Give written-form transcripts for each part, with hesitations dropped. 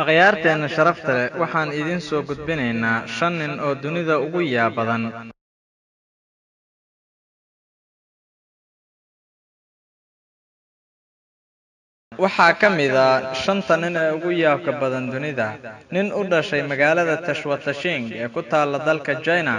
Akhyaarteena sharafta leh, waxaan idin soo gudbinaynaa 5 nin oo dunida ugu yaab badan. Waxaa ka mid ah 5 nin ee ugu yaabka badan dunida. Nin u dhashay magaalada Tashwatashing ee ku taalla dalka China,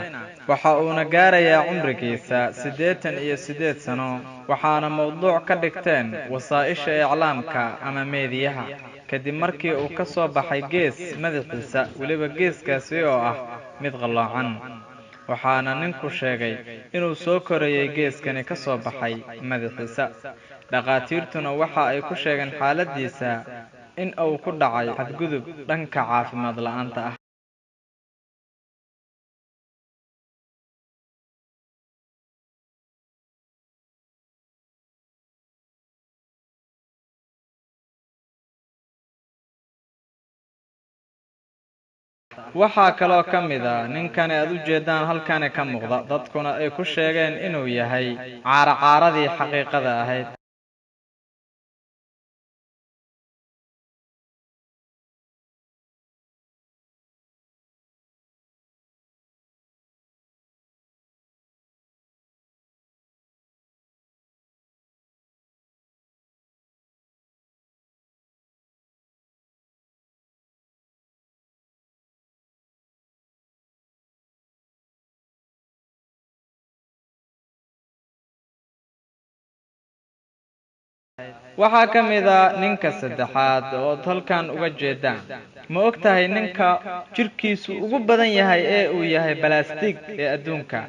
waxa uuna gaarayaa cumrigiisa 88 sano, waxaana mowduuc ka dhigteen wasaa'isha iclaamka ama meediyaha, kadib markii uu ka soo baxay gees madaxiisa, weliba geeskaasi oo ah mid qalloocan. Waxaana ninku sheegay inuu soo korayay geeskani ka soo baxay madaxiisa. Dhaqaatiirtuna waxa ay ku sheegeen xaaladdiisa in uu ku dhacay xadgudub dhanka caafimaad la'aanta ah. Waxaa kaloo ka mid ah ninkani aad u jeedaan halkani ka muuqda, dadkuna ay ku sheegeen inuu yahay caara-caaradii xaqiiqada ahayd. Waxaa ka mid ah ninka saddexaad oo halkan uga jeedaan. Ma ogtahay ninka jirkiisu ugu badan yahay ee uu yahay balaastig ee adduunka?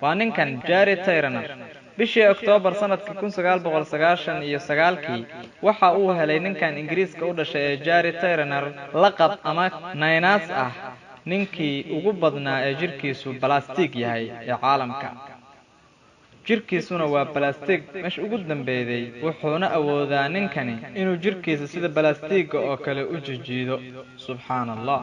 Waa ninkan Jerry Tyranner. Bishii Oktoobar sanadkii 1999 waxa uu helay ninkan Ingiriiska u dhashay ee Jerry Tyranner laqab ama naanays ah ninkii ugu badnaa ee jirkiisu balaastig yahay ee caalamka. Jirkiisuna waa balaastig meesha ugu dambeeyay, wuxuuna awoodaa ninkani inuu jirkiisa sida balaastiga oo kale u jijiido. Subxaanallah.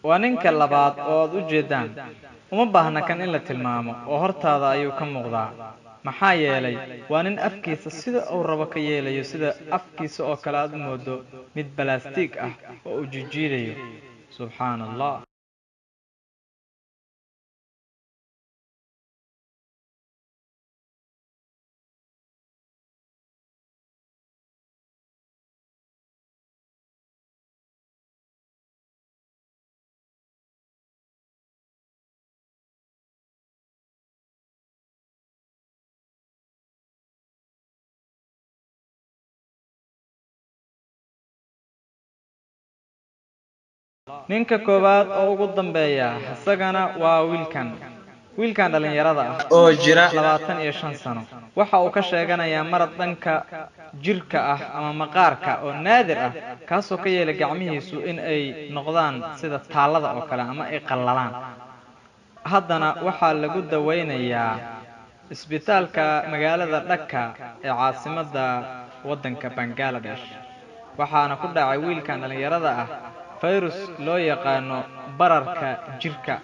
Waa ninka labaad oo aad u jeedaan. Uma baahna kan in la tilmaamo oo hortaada ayuu ka muuqdaa. Maxaa yeelay waa nin afkiisa sida uu rabo ka yeelayo, sida afkiisa oo kale aad moodo mid balaastig ah oo uu jijiidayo. Subxaanallah. Ninka koowaad oo ugu dambeeya isagana waa wiilkan dhalinyarada ah oo jira 25 sano. Waxa uu ka sheeganayaa marad dhanka jirka ah ama maqaarka oo naadir ah, kaasoo ka yeelay gacmihiisu in ay noqdaan sida taalada oo kale ama ay qallalaan. Haddana waxaa lagu daweynayaa isbitaalka magaalada Dhaka ee caasimadda waddanka Bangladesh. Waxaana ku dhacay wiilkan dhalinyarada ah fayras loo yaqaano bararka jirka,